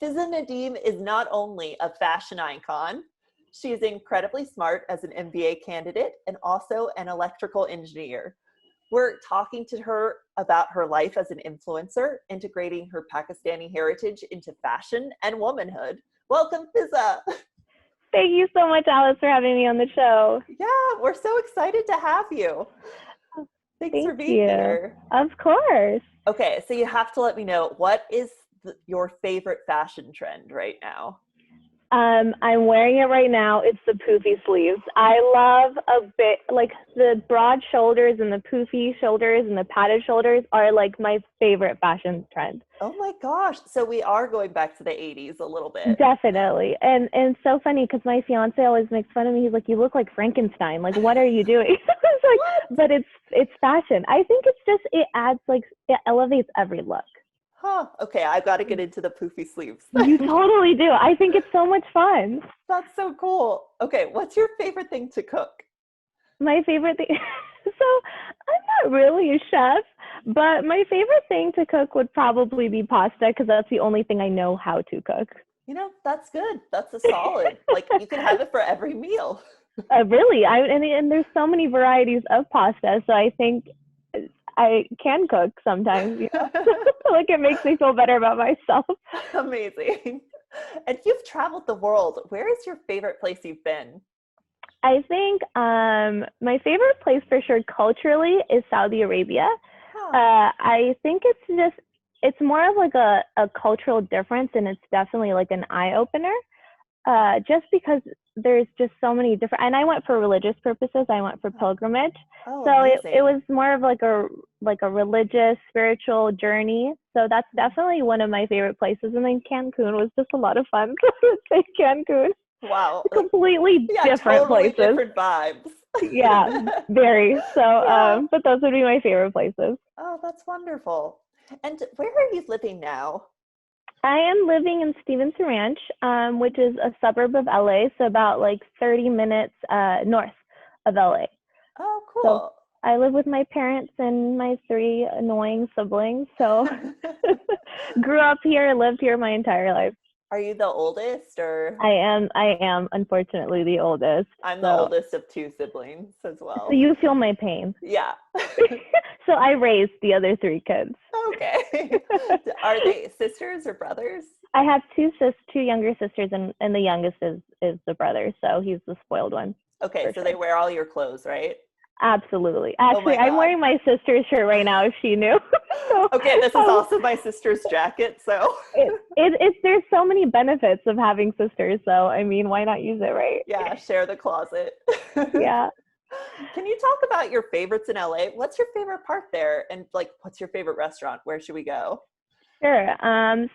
Fizah Nadeem is not only a fashion icon, she is incredibly smart as an MBA candidate and also an electrical engineer. We're talking to her about her life as an influencer, integrating her Pakistani heritage into fashion and womanhood. Welcome, Fizah. Thank you so much, Alice, for having me on the show. Yeah, we're so excited to have you. Thanks for Thank being you. here. Of course. Okay, so you have to let me know, what is your favorite fashion trend right now? I'm wearing it right now. It's the poofy sleeves. I love a bit, like the broad shoulders and the poofy shoulders and the padded shoulders are like my favorite fashion trend. Oh my gosh. So we are going back to the 80s a little bit. Definitely. And it's so funny because my fiance always makes fun of me. He's like, "You look like Frankenstein. Like, what are you doing?" It's like, but it's fashion. I think it's just, it adds, like, it elevates every look. Huh. Okay, I've got to get into the poofy sleeves. You totally do. I think it's so much fun. That's so cool. Okay, what's your favorite thing to cook? My favorite thing, so I'm not really a chef, but my favorite thing to cook would probably be pasta because that's the only thing I know how to cook. You know, that's good. That's a solid. Like, you can have it for every meal. Really, and there's so many varieties of pasta, so I think I can cook sometimes. Like, it makes me feel better about myself. Amazing. And you've traveled the world. Where is your favorite place you've been? I think my favorite place for sure culturally is Saudi Arabia. Huh. I think it's more of like a cultural difference, and it's definitely like an eye opener. Just because there's just so many different, and I went for religious purposes. I went for pilgrimage, Oh, so amazing. it was more of like a religious, spiritual journey. So that's definitely one of my favorite places. And then Cancun was just a lot of fun. Say Cancun. Wow. Completely different totally places. different vibes. Yeah, very. So, Yeah. but those would be my favorite places. Oh, that's wonderful. And where are you living now? I am living in Stevens Ranch, which is a suburb of LA, so about like 30 minutes north of LA. Oh, So cool. I live with my parents and my three annoying siblings. So grew up here, lived here my entire life. Are you the oldest, or? I am unfortunately the oldest. I'm the So oldest of two siblings as well. you feel my pain. Yeah. So I raised the other three kids. Okay. Are they sisters or brothers? I have two younger sisters, and the youngest is the brother. So he's the spoiled one. Okay, so Sure. they wear all your clothes, right? Absolutely. Oh my Actually, I'm God. wearing my sister's shirt right now, if she knew. So, Okay, this is also my sister's jacket, so. There's so many benefits of having sisters, so I mean, why not use it, right? Yeah, share the closet. Yeah. Can you talk about your favorites in LA? What's your favorite part there? And like, what's your favorite restaurant? Where should we go? Sure.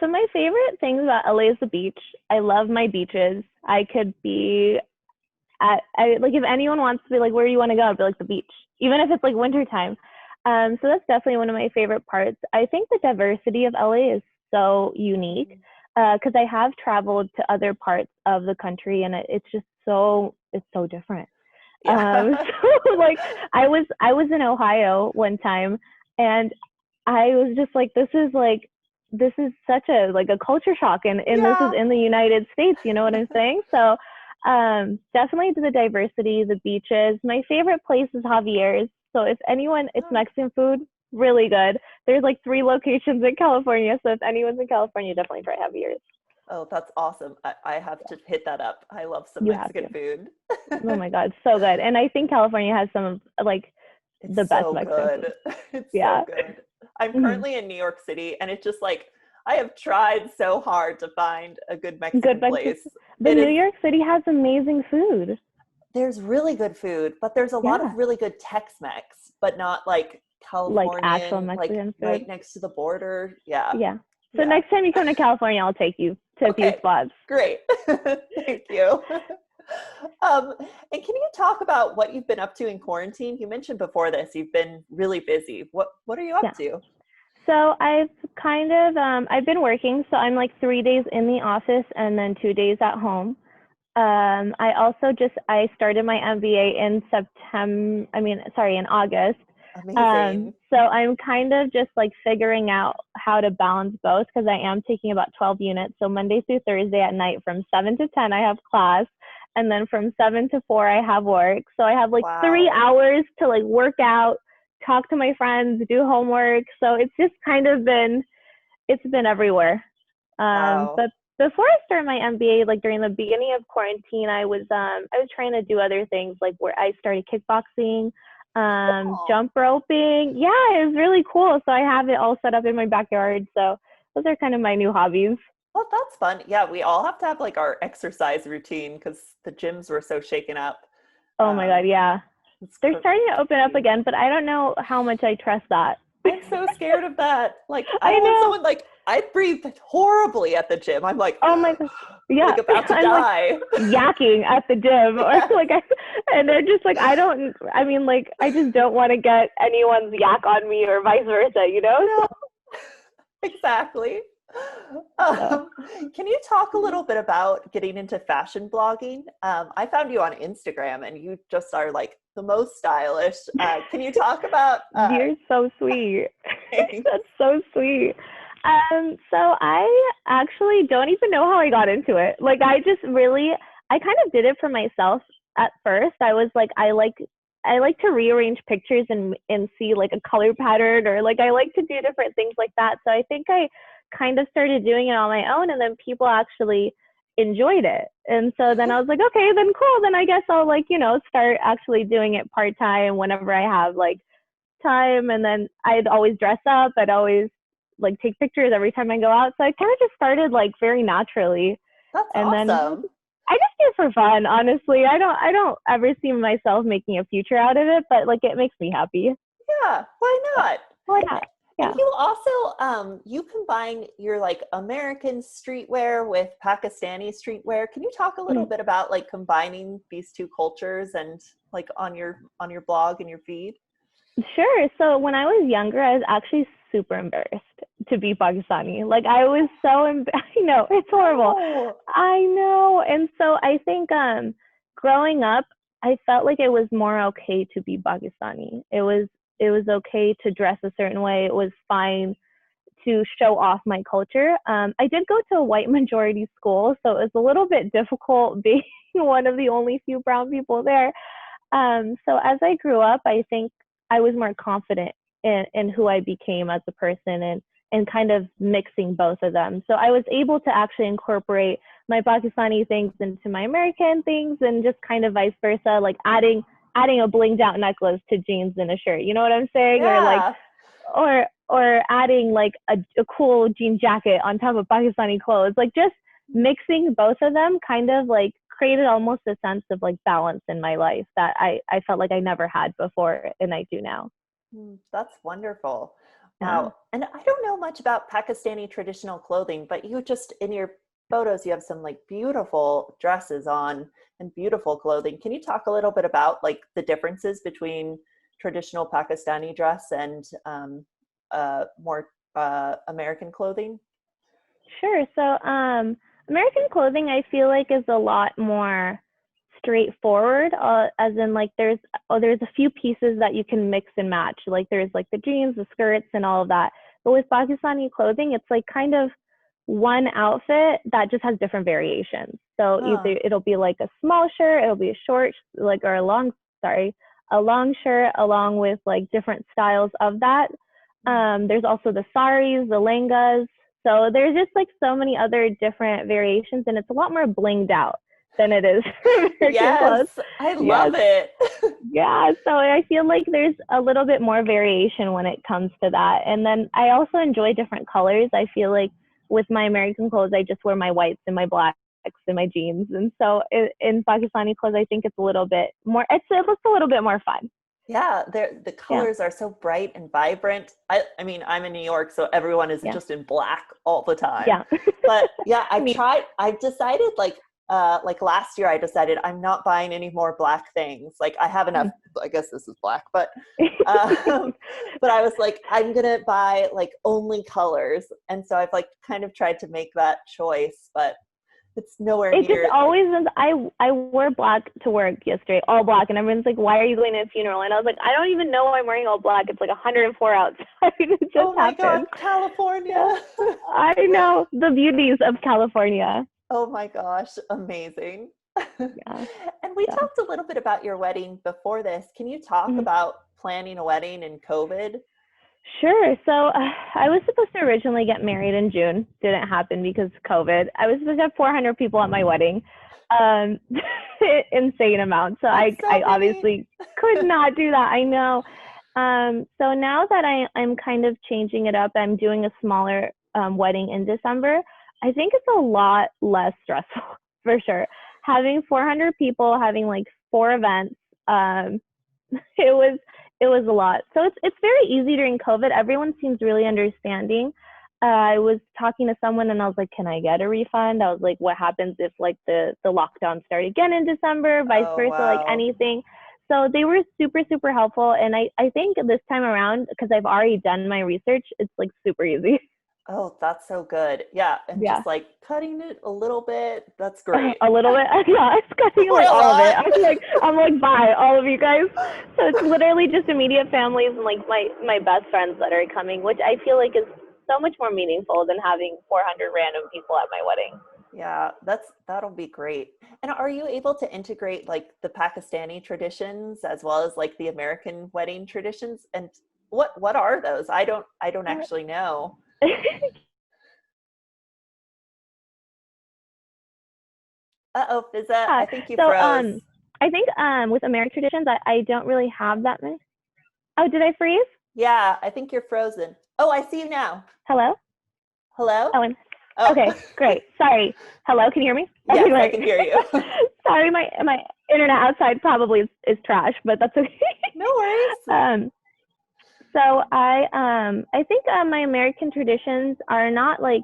So my favorite things about LA is the beach. I love my beaches. I could be like, if anyone wants to be like, where do you want to go? I'd be like, the beach, even if it's like wintertime. So that's definitely one of my favorite parts. I think the diversity of LA is so unique because I have traveled to other parts of the country, and it's so different. Yeah. So like I was in Ohio one time, and I was just like, this is such a like a culture shock, and this is Yeah. in the United States, you know what I'm saying? So definitely the diversity, the beaches. My favorite place is Javier's. So if anyone, it's Mexican food, really good. There's like 3 locations in California, so if anyone's in California, definitely try Javier's. Oh, that's awesome. I have to hit that up. I love some You have Mexican to. food. Oh my God, so good. And I think California has some of like the It's best so Mexican food. good. It's Yeah. so good. I'm Mm-hmm. currently in New York City, and it's just like, I have tried so hard to find a good Good Mexican Mexican. place. But It New is, York City has amazing food. there's really good food, but there's a lot of Yeah. really good Tex-Mex, but not like Like actual Californian, like Mexican right food. next to the border. Yeah. Yeah. So Yeah. next time you come to California, I'll take you to a few Okay. spots. Great. Thank you. And can you talk about what you've been up to in quarantine? You mentioned before this, you've been really busy. What are you up Yeah. to? So I've been working. So I'm like 3 days in the office and then 2 days at home. I started my MBA in in August. Amazing. So I'm kind of just like figuring out how to balance both because I am taking about 12 units. So Monday through Thursday at night from 7 to 10, I have class. And then from 7 to 4, I have work. So I have like 3 hours to like work out, talk to my friends, do homework. So it's just kind of it's been everywhere. But before I started my MBA, like during the beginning of quarantine, I was trying to do other things like where I started kickboxing, jump roping. Yeah, it was really cool. So I have it all set up in my backyard. So those are kind of my new hobbies. Well, that's fun. Yeah, we all have to have like our exercise routine because the gyms were so shaken up. Oh my God, yeah. They're starting to open up again, but I don't know how much I trust that. I'm so scared of that. Like, I don't want someone like, I breathe horribly at the gym. I'm like, oh my God. Yeah. Like about to die. Like yakking at the gym or and they're just like, I just don't want to get anyone's yak on me or vice versa, you know? No. Exactly. Can you talk a little bit about getting into fashion blogging? I found you on Instagram and you just are like the most stylish. Can you talk about You're so sweet. That's so sweet. So I actually don't even know how I got into it. Like I kind of did it for myself at first. I was like, I like to rearrange pictures and see like a color pattern, or like I like to do different things like that. So I think I kind of started doing it on my own, and then people actually enjoyed it. And so then I was like, okay, then cool. Then I guess I'll start actually doing it part-time whenever I have like time. And then I'd always dress up. I'd always like take pictures every time I go out. So I kind of just started like very naturally. That's and awesome. Then I just do it for fun, honestly. I don't ever see myself making a future out of it, but like it makes me happy. Yeah, why not? Why not? Yeah. And you also you combine your like American streetwear with Pakistani streetwear. Can you talk a little bit about like combining these two cultures and like on your blog and your feed? Sure. So when I was younger, I was actually super embarrassed to be Pakistani. Like I was so I know, it's horrible. Oh. I know. And so I think growing up, I felt like it was more okay to be Pakistani. It was okay to dress a certain way. It was fine to show off my culture. I did go to a white majority school, so it was a little bit difficult being one of the only few brown people there. So as I grew up, I think I was more confident in who I became as a person and kind of mixing both of them. So I was able to actually incorporate my Pakistani things into my American things and just kind of vice versa, like adding a blinged out necklace to jeans and a shirt. You know what I'm saying? Yeah. Or adding like a cool jean jacket on top of Pakistani clothes. Like just mixing both of them kind of like created almost a sense of like balance in my life that I felt like I never had before and I do now. That's wonderful. Wow. Yeah. And I don't know much about Pakistani traditional clothing, but you just, in your photos, you have some like beautiful dresses on and beautiful clothing. Can you talk a little bit about like the differences between traditional Pakistani dress and more American clothing? Sure. So American clothing, I feel like, is a lot more straightforward, as in like there's a few pieces that you can mix and match. Like there's like the jeans, the skirts, and all of that. But with Pakistani clothing, it's like kind of one outfit that just has different variations. So either it'll be like a small shirt, it'll be a short, like, or a long shirt along with like different styles of that. There's also the saris, the lengas. So there's just like so many other different variations, and it's a lot more blinged out than it is American clothes. I love it. Yeah, so I feel like there's a little bit more variation when it comes to that. And then I also enjoy different colors. I feel like with my American clothes, I just wear my whites and my blacks and my jeans. And so in Pakistani clothes, I think it's a little bit more, it looks a little bit more fun. Yeah, the colors are so bright and vibrant. I mean, I'm in New York, so everyone is just in black all the time. Yeah. But yeah, I've decided like last year I decided I'm not buying any more black things. Like I have enough, I guess this is black, but but I was like, I'm going to buy like only colors. And so I've like kind of tried to make that choice, but It's nowhere It just near. always is. I wore black to work yesterday, all black, and everyone's like, "Why are you going to a funeral?" And I was like, "I don't even know why I'm wearing all black. It's like 104 outside. It just Oh my God, happened." California. Yeah, I know the beauties of California. Oh my gosh, amazing. Yeah, And we yeah. talked a little bit about your wedding before this. Can you talk Mhm. about planning a wedding in COVID? Sure. So I was supposed to originally get married in June. Didn't happen because of COVID. I was supposed to have 400 people at my wedding. Um, insane amount. So That's I so many. obviously could not do that. I know. So now that I'm kind of changing it up, I'm doing a smaller wedding in December. I think it's a lot less stressful for sure. Having 400 people, having like 4 events, it was it was a lot. So it's very easy during COVID. Everyone seems really understanding. I was talking to someone and I was like, "Can I get a refund?" I was like, "What happens if like the lockdown start again in December, vice Oh, versa, like wow. anything?" So they were super helpful, and I think this time around, because I've already done my research, it's like super easy. Oh, that's so good. Yeah. And Yeah. just like cutting it a little bit, that's great. A little bit. Yeah, it's cutting Or like a all of it. lot. I'm like, bye, all of you guys. So it's literally just immediate families and like my best friends that are coming, which I feel like is so much more meaningful than having 400 random people at my wedding. Yeah, that'll be great. And are you able to integrate like the Pakistani traditions as well as like the American wedding traditions? And what are those? I don't actually know. Uh-oh, Fizza, Yeah. I think you So froze. I think with American traditions, I don't really have that many. Oh, did I freeze? Yeah, I think you're frozen. Oh, I see you now. Hello? Hello? Owen. Oh, Okay, great. Sorry. Hello, can you hear me? Okay, yes, I great. can hear you. Sorry, my internet outside probably is trash, but that's okay. No worries. um, so I think my American traditions are not like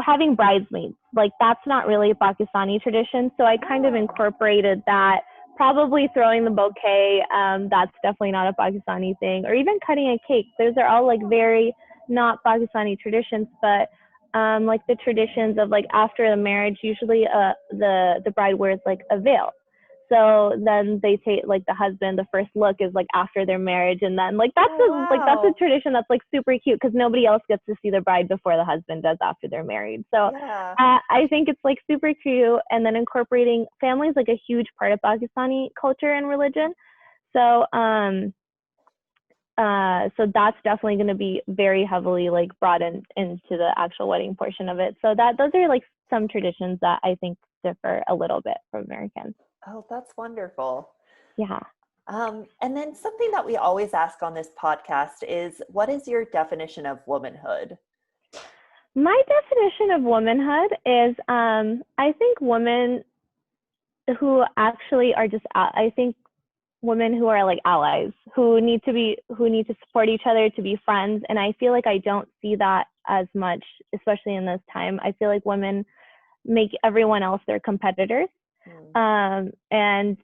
having bridesmaids. Like that's not really a Pakistani tradition. So I kind of Oh, incorporated that. Probably throwing the bouquet. That's definitely not a Pakistani thing. Or even cutting a cake. Those are all like very not Pakistani traditions, but like the traditions of like after the marriage, usually the bride wears like a veil. So then they take like the husband, the first look is like after their marriage, and then oh that's a wow. tradition that's like super cute because nobody else gets to see the bride before the husband does after they're married. So Yeah. I think it's like super cute, and then incorporating family is like a huge part of Pakistani culture and religion. So so that's definitely going to be very heavily like brought into the actual wedding portion of it. So that those are like some traditions that I think differ a little bit from Americans. Oh, that's wonderful. Yeah. And then something that we always ask on this podcast is what is your definition of womanhood? My definition of womanhood is I think women who actually are just I think women who are like allies who need to support each other to be friends, and I feel like I don't see that as much, especially in this time. I feel like women make everyone else their competitors, Hmm. and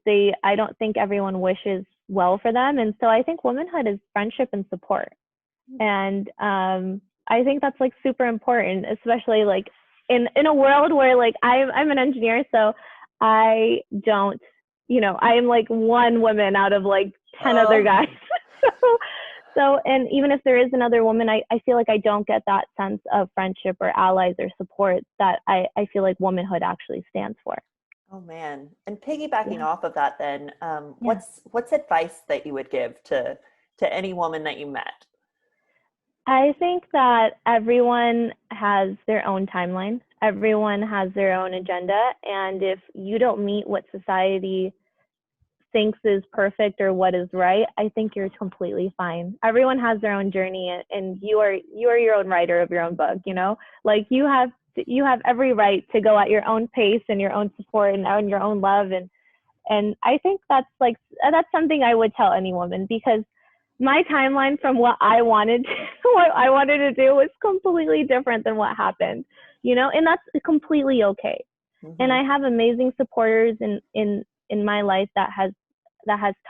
I don't think everyone wishes well for them, and so I think womanhood is friendship and support. And I think that's like super important, especially like in a world where like I'm an engineer, so I don't, I am like one woman out of like 10 other Oh, guys. so and even if there is another woman, I feel like I don't get that sense of friendship or allies or support that I feel like womanhood actually stands for. oh man. And piggybacking Yeah. off of that then, Yeah. what's advice that you would give to any woman that you met? I think that everyone has their own timeline. Everyone has their own agenda. And if you don't meet what society thinks is perfect or what is right, I think you're completely fine. Everyone has their own journey, and you are your own writer of your own book, Like you have every right to go at your own pace and your own support and your own love, and I think that's something I would tell any woman, because my timeline from what I wanted what I wanted to do was completely different than what happened, and that's completely okay. And Hmm. I have amazing supporters in my life that has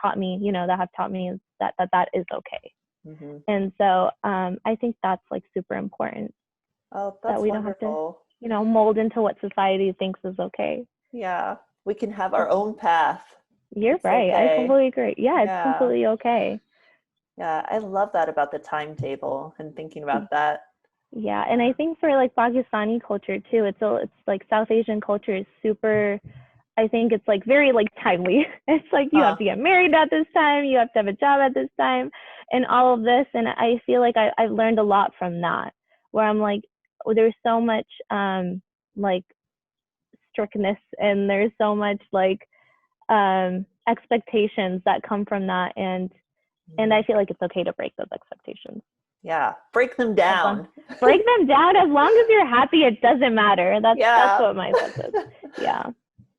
taught me, that have taught me that is okay. Hmm. And so I think that's like super important Oh, that that's we don't have to. wonderful. mold into what society thinks is okay. Yeah. We can have our own path. You're It's right. I okay. completely agree. Yeah, it's Yeah. completely okay. Yeah. I love that about the timetable and thinking about that. Yeah, and I think for like Pakistani culture too, it's like South Asian culture is super. I think it's like very like timely. It's like you have Huh. to get married at this time, you have to have a job at this time, and all of this. And I feel like I've learned a lot from that, where I'm like, there's so much like strictness, and there's so much like expectations that come from that, and I feel like it's okay to break those expectations. Yeah. Break them As long down. break them down, as long as you're happy, it doesn't matter. That's Yeah. what my sense is. Yeah.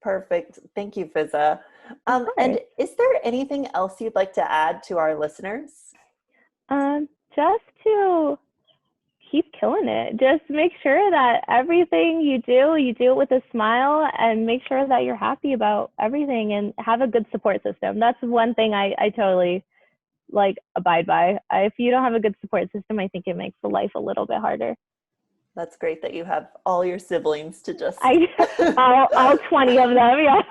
Perfect. Thank you, Fizah. Of And course. is there anything else you'd like to add to our listeners? Just to keep killing it. Just make sure that everything you do it with a smile, and make sure that you're happy about everything, and have a good support system. That's one thing I totally like abide by. If you don't have a good support system, I think it makes the life a little bit harder. That's great that you have all your siblings to just. All 20 of them, yeah.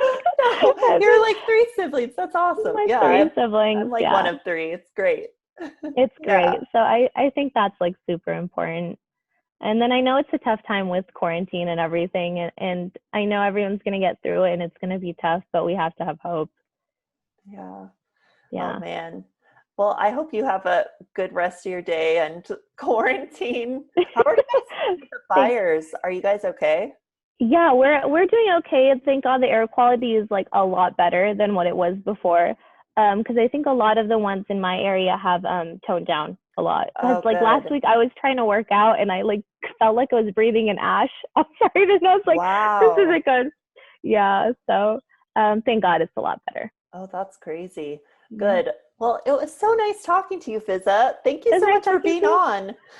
No, you're like 3 siblings. That's awesome. My Yeah, 3 siblings, I'm like one yeah. of 3. It's great. It's Yeah. great. So I think that's like super important. And then I know it's a tough time with quarantine and everything, and I know everyone's going to get through it, and it's going to be tough, but we have to have hope. Yeah. Oh Yeah. man. Well, I hope you have a good rest of your day and quarantine. How are you guys doing with the Thanks. fires? Are you guys okay? Yeah, we're doing okay. Thank God the air quality is like a lot better than what it was before. Because I think a lot of the ones in my area have toned down a lot. Because Oh, like last good. week I was trying to work out, and I like felt like I was breathing in ash. I'm sorry, and I was like, this Wow. isn't good. Yeah, so thank God it's a lot better. Oh, that's crazy. Yeah. Good. Well, it was so nice talking to you, Fizza. Thank you It was so nice much for talking being to you. on.